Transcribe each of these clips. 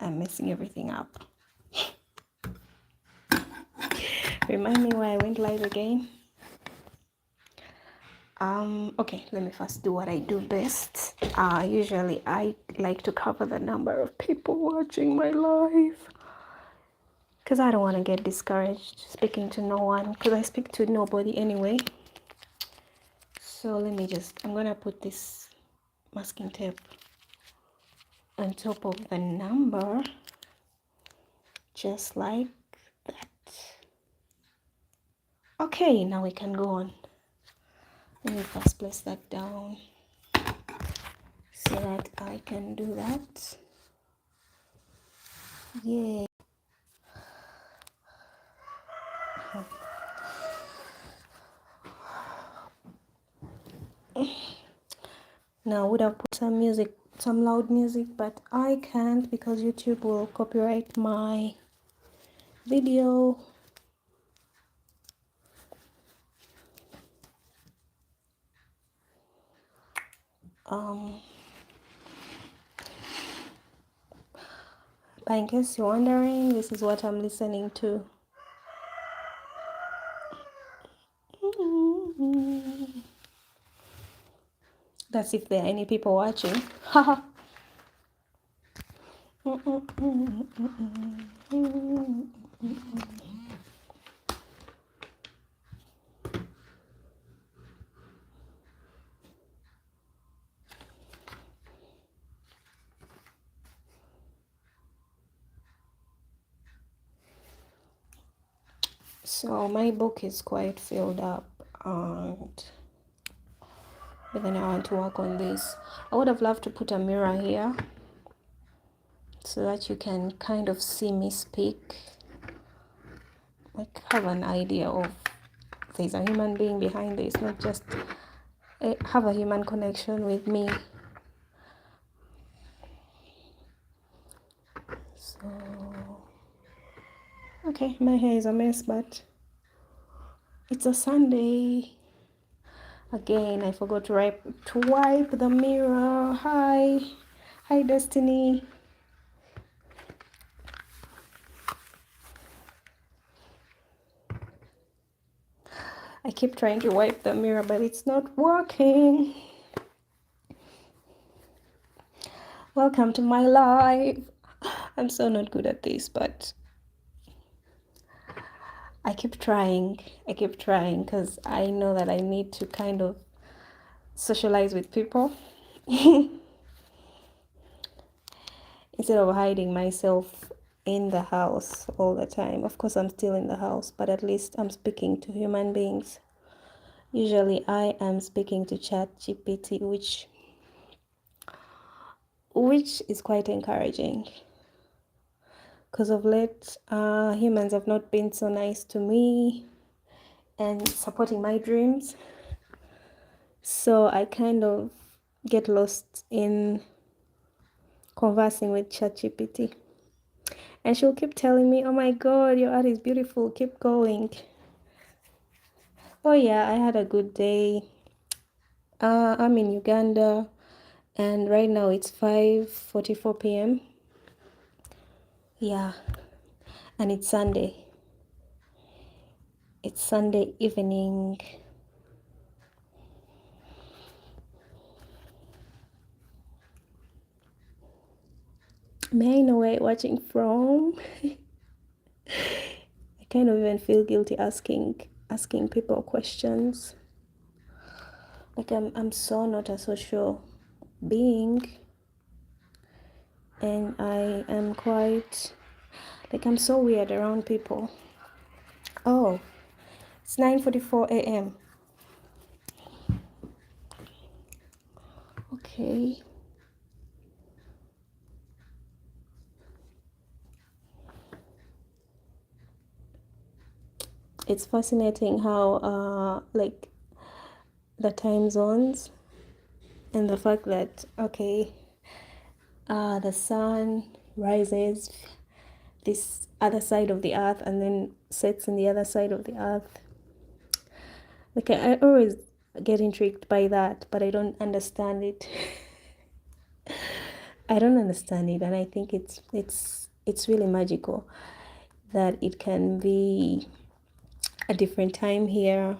I'm messing everything up. Remind me why I went live again. Okay, let me first do what I do best. Usually I like to cover the number of people watching my live, because I don't want to get discouraged speaking to no one, because I speak to nobody anyway. So I'm gonna put this masking tape on top of the number, just like that. Okay, now we can go on. Let me first place that down so that I can do that. Yay. Now I would have put some music, some loud music, but I can't because YouTube will copyright my video. But in case you're wondering, this is what I'm listening to. That's if there are any people watching. Haha. So my book is quite filled up, and but then I want to work on this. I would have loved to put a mirror here so that you can kind of see me speak, like have an idea of there's a human being behind this, not just have a human connection with me. So okay, my hair is a mess, but it's a Sunday. Again, I forgot to wipe the mirror. Hi Destiny. I keep trying to wipe the mirror, but it's not working. Welcome to my live. I'm so not good at this, but I keep trying because I know that I need to kind of socialize with people instead of hiding myself in the house all the time. Of course, I'm still in the house, but at least I'm speaking to human beings. Usually I am speaking to ChatGPT, which is quite encouraging, because of late humans have not been so nice to me and supporting my dreams. So I kind of get lost in conversing with ChatGPT. And she'll keep telling me, oh my God, your art is beautiful, keep going. Oh yeah, I had a good day. I'm in Uganda, and right now it's 5:44 p.m. Yeah, and it's Sunday. It's Sunday evening. May I know where you're watching from? I kind of even feel guilty asking people questions. Like I'm so not a social being, and I am quite, like, I'm so weird around people. Oh, it's 9:44 a.m. Okay. It's fascinating how like the time zones and the fact that, okay, the sun rises this other side of the earth and then sets in the other side of the earth. Like I always get intrigued by that, but I don't understand it. I don't understand it, and I think it's really magical that it can be a different time here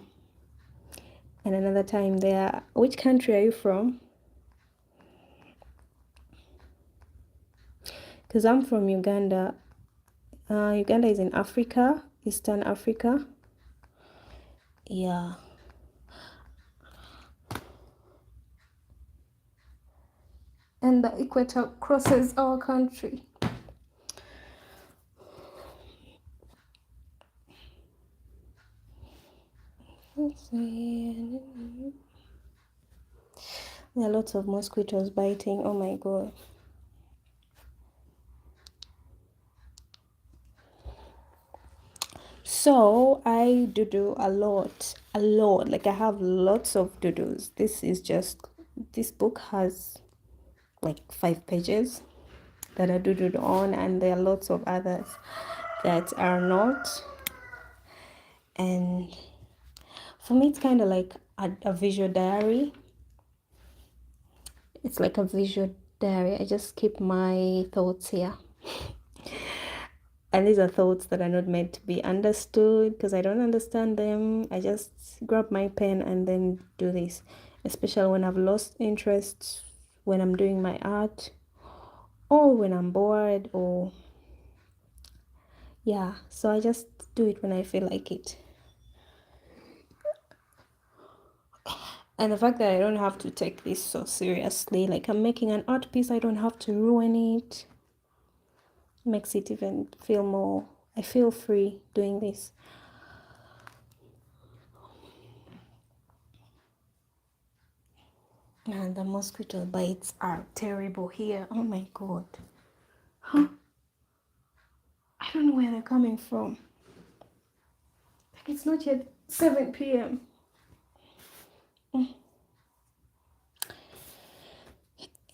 and another time there. Which country are you from? Because I'm from Uganda. Uganda is in Africa, Eastern Africa. Yeah. And the equator crosses our country. Let's see. There are lots of mosquitoes biting. Oh my god. So I do a lot. Like I have lots of doodles. This book has like 5 pages that are doodled on, and there are lots of others that are not. And for me, it's kind of like a visual diary. It's like a visual diary. I just keep my thoughts here. And these are thoughts that are not meant to be understood because I don't understand them. I just grab my pen and then do this, especially when I've lost interest, when I'm doing my art, or when I'm bored, or yeah. So I just do it when I feel like it. And the fact that I don't have to take this so seriously, like I'm making an art piece, I don't have to ruin it, makes it even feel more, I feel free doing this. And the mosquito bites are terrible here. Oh my god. Huh? I don't know where they're coming from. Like it's not yet 7 p.m.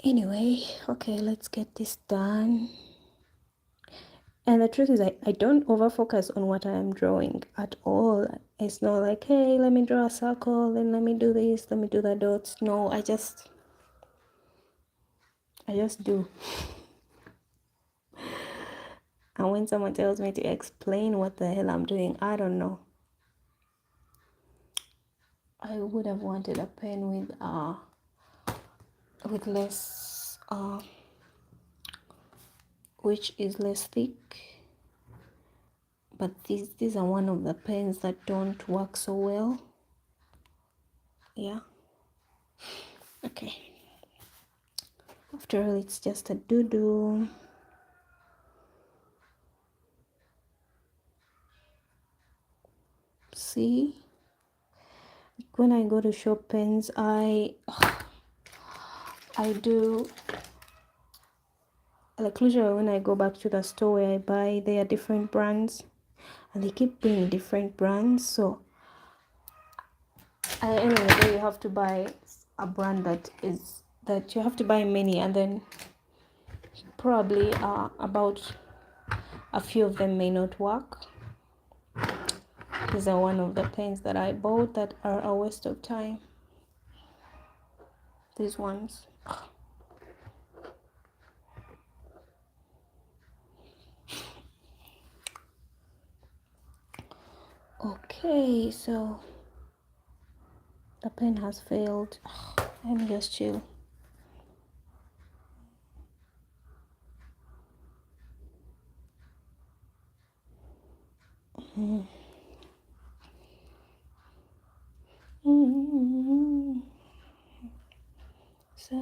Anyway, okay, let's get this done. And the truth is, I don't over focus on what I am drawing at all. It's not like, hey, let me draw a circle, then let me do this, let me do the dots. No, I just do. And when someone tells me to explain what the hell I'm doing, I don't know. I would have wanted a pen with less which is less thick, but these are one of the pens that don't work so well. Yeah, okay, after all, it's just a doodle. See, when I go to shop pens, I do, like usually when I go back to the store where I buy, there are different brands and they keep bringing different brands. So at the end of the day, you have to buy a brand that you have to buy many, and then probably about a few of them may not work. These are one of the pens that I bought that are a waste of time. These ones. Okay, so the pen has failed. Let me just chill. So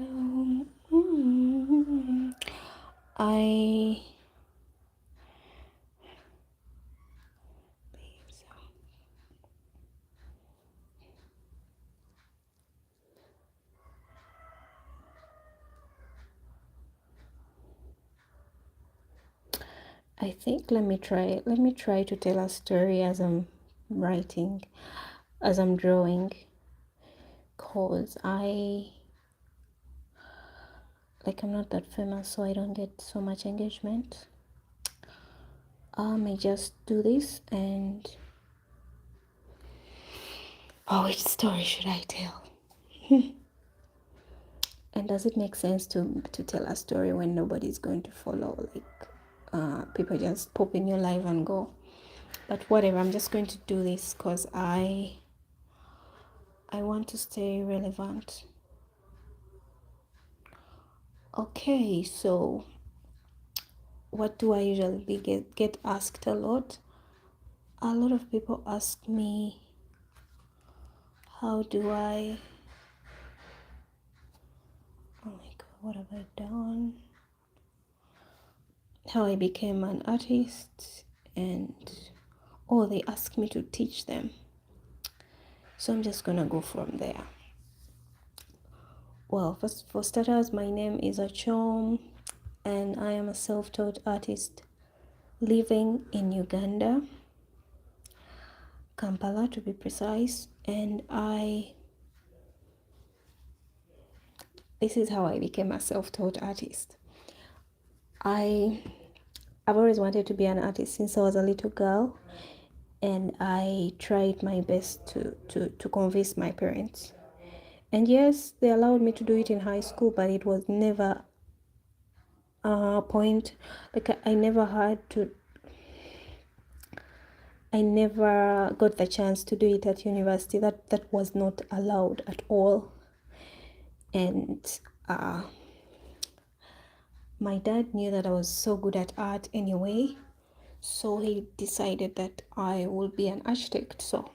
I think let me try to tell a story as I'm writing, as I'm drawing, cause I'm not that famous, so I don't get so much engagement. I may just do this and which story should I tell? And does it make sense to tell a story when nobody's going to follow? Like people just pop in your life and go. But whatever, I'm just going to do this because I want to stay relevant. Okay, so what do I usually get asked a lot? A lot of people ask me, how do I, oh my god, what have I done? How I became an artist, and oh, they ask me to teach them. So I'm just gonna go from there. Well, first, for starters, my name is Achom, and I am a self-taught artist living in Uganda, Kampala to be precise. And this is how I became a self-taught artist. I've always wanted to be an artist since I was a little girl, and I tried my best to convince my parents. And yes, they allowed me to do it in high school, but it was never a point, like I never got the chance to do it at university. That was not allowed at all. And my dad knew that I was so good at art anyway, so he decided that I will be an architect. So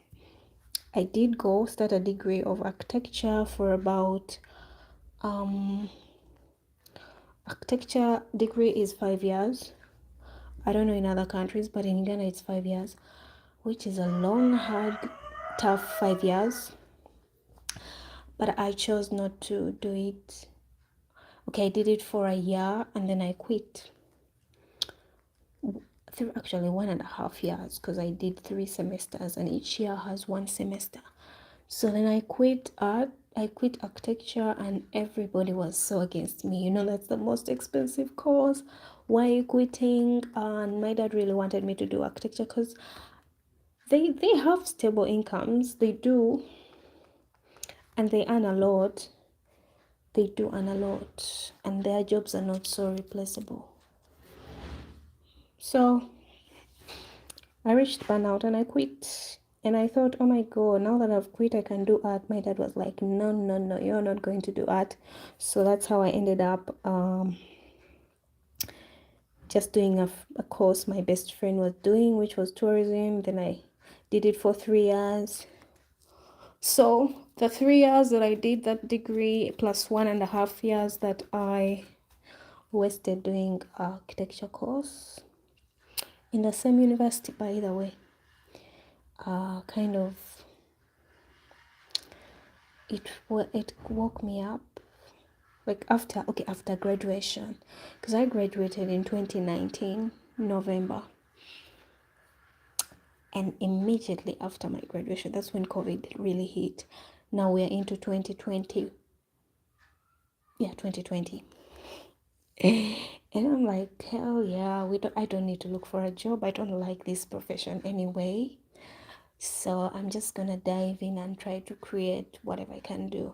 I did go start a degree of architecture for about architecture degree is 5 years. I don't know in other countries, but in Uganda it's 5 years, which is a long, hard, tough 5 years. But I chose not to do it. Okay, I did it for a year and then I quit. Actually 1.5 years, because I did 3 semesters and each year has 1 semester. So then I quit art. I quit architecture and everybody was so against me. You know, that's the most expensive course. Why are you quitting? And my dad really wanted me to do architecture because they have stable incomes. They do. And they earn a lot. They do earn a lot. And their jobs are not so replaceable. So I reached burnout and I quit. And I thought, oh my god, now that I've quit, I can do art. My dad was like, no, no, no, you're not going to do art. So that's how I ended up just doing a course my best friend was doing, which was tourism. Then I did it for 3 years. So the 3 years that I did that degree plus 1.5 years that I wasted doing architecture course in the same university, by the way, kind of it woke me up, like after graduation, because I graduated in 2019 November, and immediately after my graduation, that's when COVID really hit. Now we're into 2020. Yeah, 2020. And I'm like, hell yeah, I don't need to look for a job. I don't like this profession anyway. So I'm just gonna dive in and try to create whatever I can do,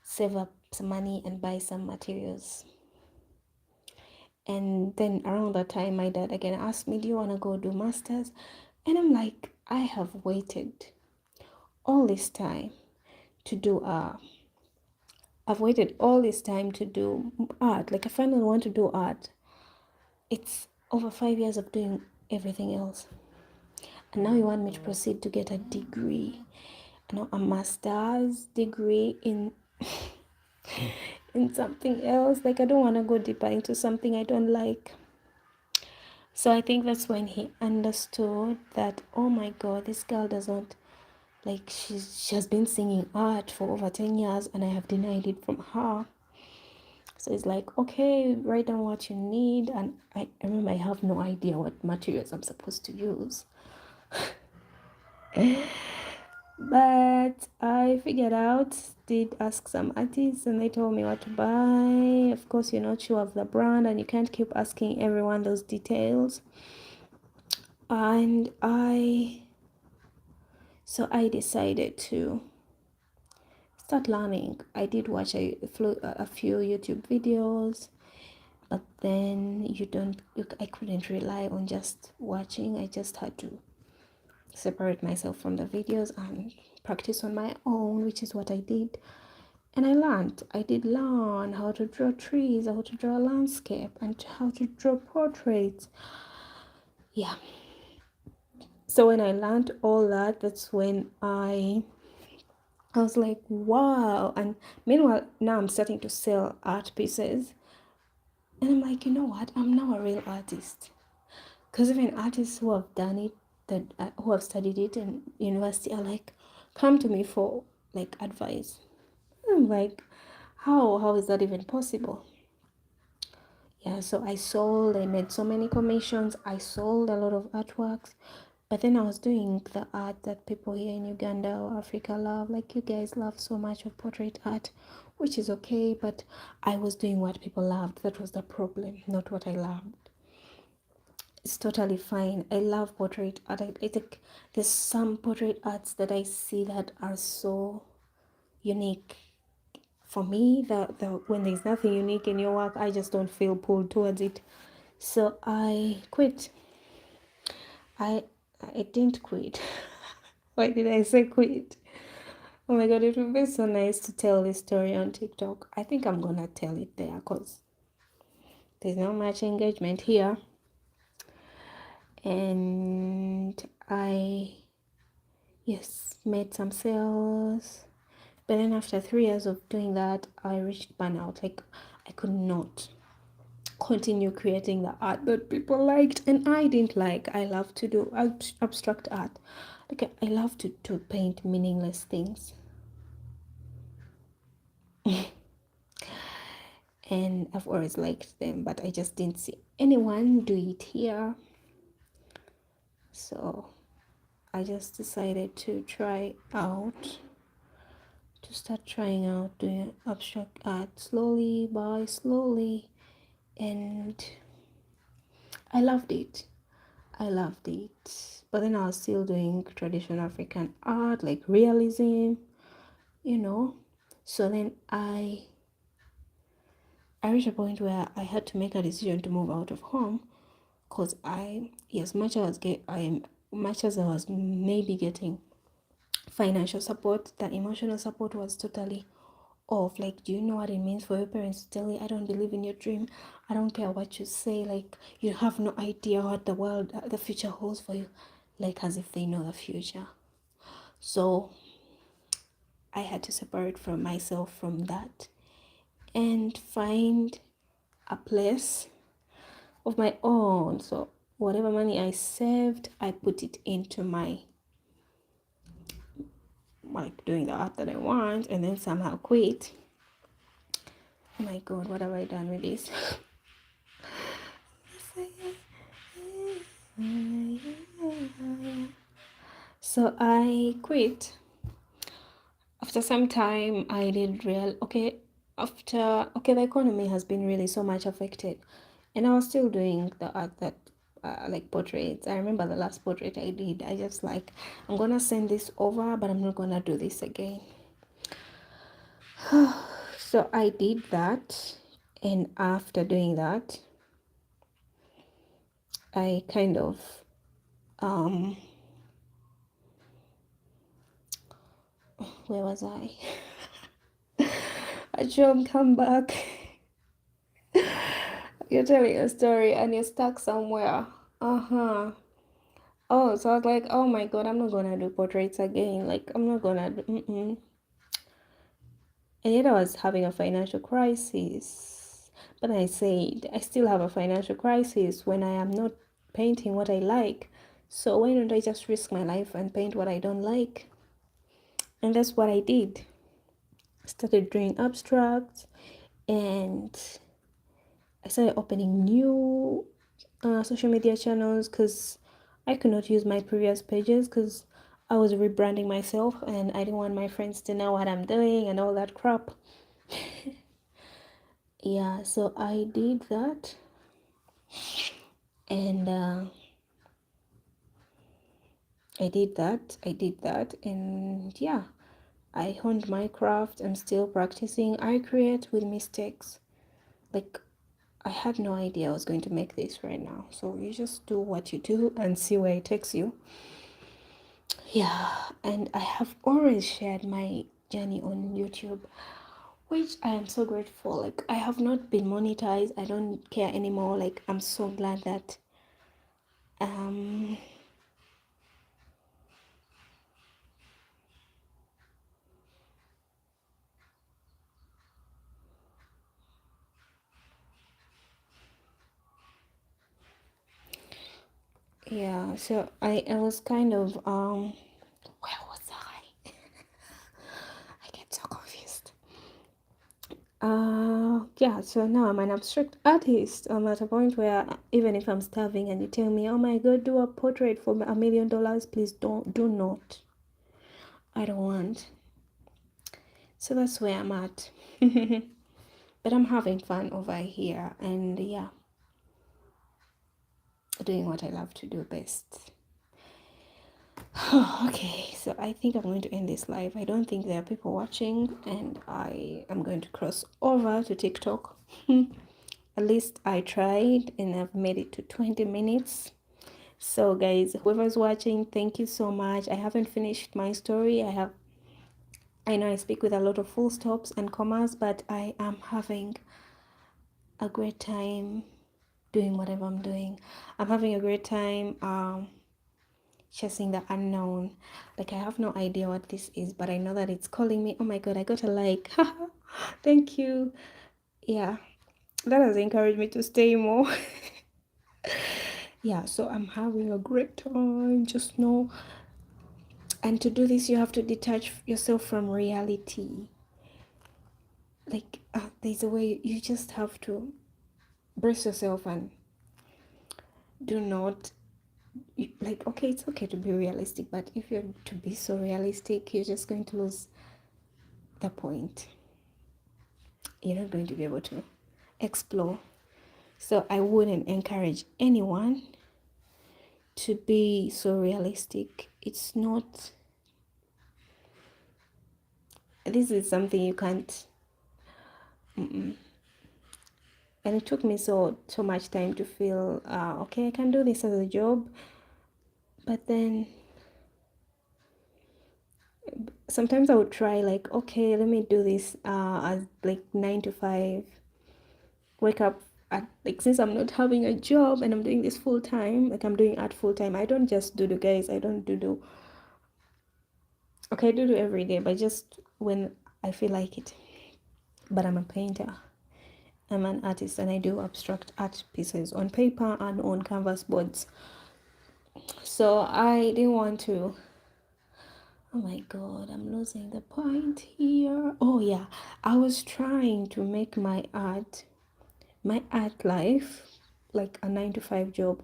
save up some money and buy some materials. And then around that time, my dad again asked me, do you want to go do masters? And I'm like, I have waited all this time to do I've waited all this time to do art. Like I finally want to do art. It's over 5 years of doing everything else. And now you want me to proceed to get a degree, a master's degree in in something else. Like I don't want to go deeper into something I don't like. So I think that's when he understood that, oh my god, this girl does not, like, she has been singing art for over 10 years and I have denied it from her. So it's like, okay, write down what you need. And I remember I have no idea what materials I'm supposed to use. But I figured out, did ask some artists and they told me what to buy. Of course, you're not sure of the brand and you can't keep asking everyone those details. And I decided to start learning. I did watch a few YouTube videos, but then I couldn't rely on just watching. I just had to separate myself from the videos and practice on my own, which is what I did. And I did learn how to draw trees, how to draw a landscape, and how to draw portraits. Yeah. So when I learned all that, that's when I was like, wow. And meanwhile, now I'm starting to sell art pieces. And I'm like, you know what? I'm now a real artist. Because even artists who have done it, who have studied it in university, are like, come to me for like advice. I'm like, how is that even possible? Yeah, so I made so many commissions, I sold a lot of artworks, but then I was doing the art that people here in Uganda or Africa love. Like, you guys love so much of portrait art, which is okay, but I was doing what people loved. That was the problem, not what I loved. It's totally fine. I love portrait art. I think there's some portrait arts that I see that are so unique. For me, the when there's nothing unique in your work, I just don't feel pulled towards it. So I quit. I I didn't quit. Why did I say quit? Oh my god, it would be so nice to tell this story on TikTok. I think I'm gonna tell it there because there's not much engagement here. And I, yes, made some sales. But then after 3 years of doing that, I reached burnout. Like, I could not continue creating the art that people liked and I didn't like. I love to do abstract art. Like, I love to paint meaningless things. And I've always liked them, but I just didn't see anyone do it here. So I just decided to start trying out doing abstract art slowly by slowly. And I loved it. But then I was still doing traditional African art, like realism, you know. So then I reached a point where I had to make a decision to move out of home because much as I was maybe getting financial support, the emotional support was totally off. Like, do you know what it means for your parents to tell you, I don't believe in your dream, I don't care what you say, like, you have no idea what the future holds for you, like as if they know the future. So I had to separate from myself from that and find a place of my own. So whatever money I saved, I put it into my, like, doing the art that I want, and then somehow quit. Oh my god, what have I done with this? So I quit. After some time, I did the economy has been really so much affected, and I was still doing the art that like portraits. I remember the last portrait I did, I just like, I'm gonna send this over, but I'm not gonna do this again. So I did that, and after doing that, I kind of where was I? A job come back. You're telling a story and you're stuck somewhere. Oh, so I was like, oh my god, I'm not gonna do portraits again. Like, I'm not gonna do. And yet I was having a financial crisis. But I said, I still have a financial crisis when I am not painting what I like. So why don't I just risk my life and paint what I don't like? And that's what I did. I started doing abstracts, and I started opening new social media channels because I could not use my previous pages because I was rebranding myself and I didn't want my friends to know what I'm doing and all that crap. Yeah, so I did that, and I did that, and yeah, I honed my craft. I'm still practicing. I create with mistakes. Like, I had no idea I was going to make this right now. So you just do what you do and see where it takes you. Yeah, and I have always shared my journey on YouTube, which I am so grateful. Like, I have not been monetized. I don't care anymore. Like, I'm so glad that um yeah, so I was kind of where was I? I get so confused. Yeah, so now I'm an abstract artist. I'm at a point where even if I'm starving and you tell me, oh my god, do a portrait for $1 million, please do not. I don't want. So that's where I'm at. But I'm having fun over here and yeah, doing what I love to do best. Okay, so I think I'm going to end this live. I don't think there are people watching, and I am going to cross over to TikTok. At least I tried, and I've made it to 20 minutes. So, guys, whoever's watching, thank you so much. I haven't finished my story. I know I speak with a lot of full stops and commas, but I am having a great time doing whatever I'm doing. I'm having a great time chasing the unknown. Like, I have no idea what this is, but I know that it's calling me. Oh my god, I got a like. Thank you. Yeah, that has encouraged me to stay more. Yeah, so I'm having a great time. Just know, and to do this, you have to detach yourself from reality. Like, there's a way you just have to brace yourself and do not like, okay, it's okay to be realistic, but if you're to be so realistic, you're just going to lose the point. You're not going to be able to explore. So I wouldn't encourage anyone to be so realistic. It's not, this is something you can't. Mm-mm. And it took me so much time to feel okay, I can do this as a job, but then sometimes I would try, like, okay, let me do this as like 9 to 5, wake up at, like, since I'm not having a job and I'm doing this full time, like I'm doing art full time. I don't just do the guys, I don't do okay, I do every day, but just when I feel like it. But I'm a painter, I'm an artist, and I do abstract art pieces on paper and on canvas boards. So I didn't want to. Oh my god, I'm losing the point here. Oh yeah, I was trying to make my art life like a 9 to 5 job.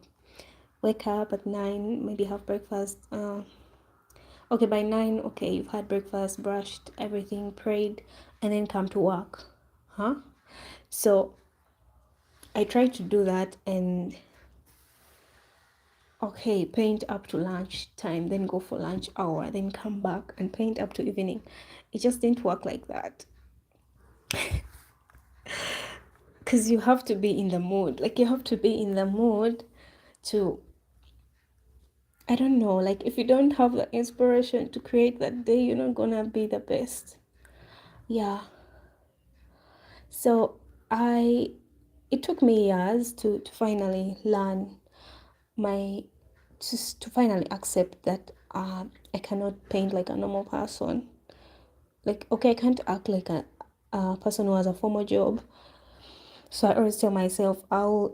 Wake up at 9, maybe have breakfast. Okay, by 9, okay, you've had breakfast, brushed everything, prayed, and then come to work. Huh? So I tried to do that and okay, paint up to lunch time, then go for lunch hour, then come back and paint up to evening. It just didn't work like that. Because you have to be in the mood. Like, you have to be in the mood to, I don't know, like, if you don't have the inspiration to create that day, you're not gonna be the best. Yeah. So I, it took me years to finally learn my, just to finally accept that I cannot paint like a normal person. Like, okay, I can't act like a person who has a formal job. So I always tell myself,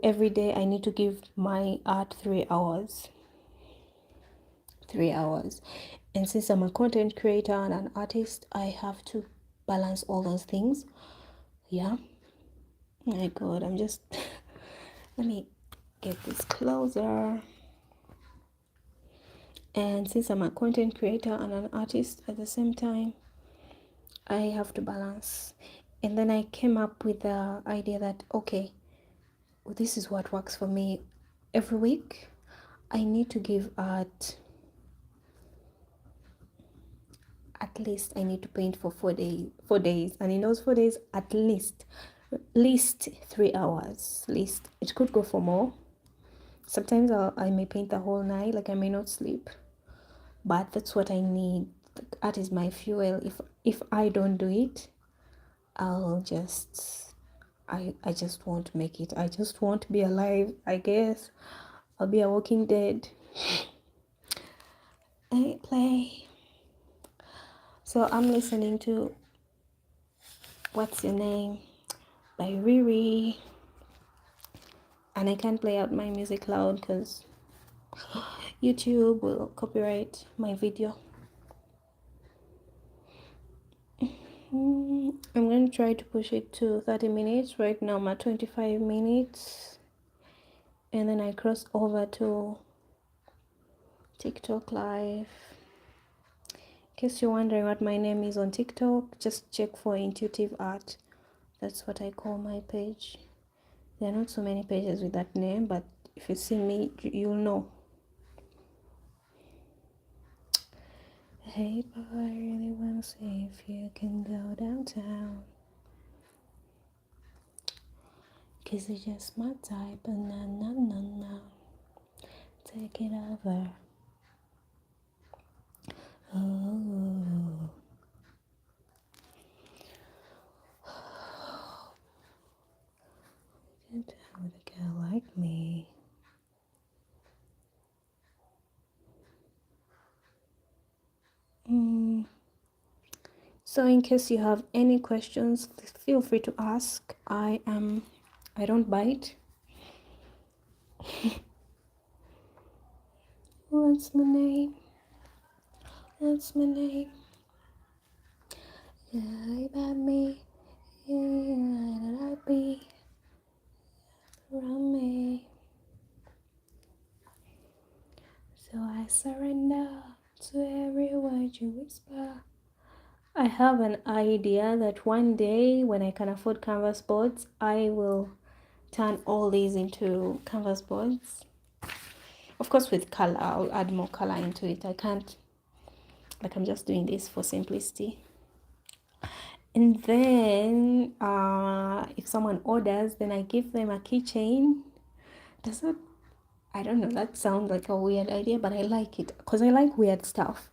every day I need to give my art 3 hours. 3 hours. And since I'm a content creator and an artist, I have to balance all those things. Yeah. My god, I'm just let me get this closer. And since I'm a content creator and an artist at the same time, I have to balance. And then I came up with the idea that, okay, well, this is what works for me. Every week I need to give art at least I need to paint for 4 days, and in those 4 days, at least 3 hours. Least it could go for more. Sometimes I may paint the whole night, like I may not sleep, but that's what I need. Art is my fuel. If I don't do it, I'll just I just won't make it. I just won't be alive, I guess. I'll be a walking dead. I play. So I'm listening to What's Your Name by Riri, and I can't play out my music loud because YouTube will copyright my video. I'm going to try to push it to 30 minutes. Right now I'm at 25 minutes, and then I cross over to TikTok live. In case you're wondering what my name is on TikTok, just check for Intuitive Art. That's what I call my page. There are not so many pages with that name, but if you see me, you'll know. Hey, but I really wanna see if you can go downtown, 'cause it's just my type, and no, take it over. Oh, get down with a girl like me. So in case you have any questions, feel free to ask. I don't bite. What's my name? What's my name? Yeah, about me. Yeah, that I be around me. So I surrender to every word you whisper. I have an idea that one day when I can afford canvas boards, I will turn all these into canvas boards. Of course, with color, I'll add more color into it. I can't, like, I'm just doing this for simplicity. And then if someone orders, then I give them a keychain. Does that, I don't know, that sounds like a weird idea, but I like it because I like weird stuff.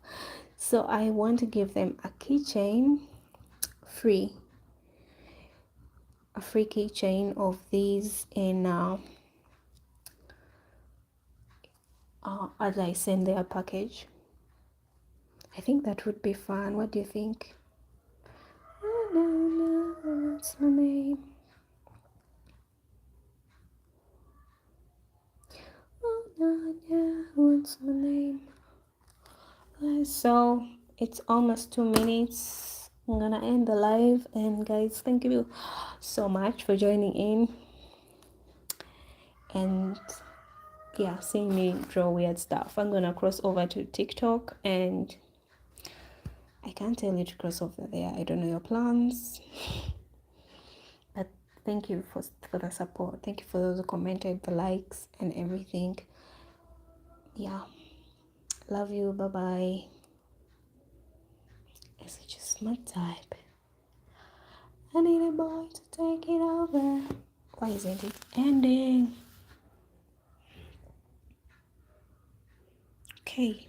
So I want to give them a keychain, a free keychain of these in as I send their package. I think that would be fun. What do you think? Oh, no, what's my name? Oh, no, what's my name? So it's almost 2 minutes. I'm gonna end the live, and guys, thank you so much for joining in and yeah, seeing me draw weird stuff. I'm gonna cross over to TikTok, and I can't tell you to cross over there. I don't know your plans, but thank you for the support. Thank you for those who commented, the likes and everything. Yeah, love you. Bye bye. It's just my type. I need a boy to take it over. Why isn't it ending? Okay.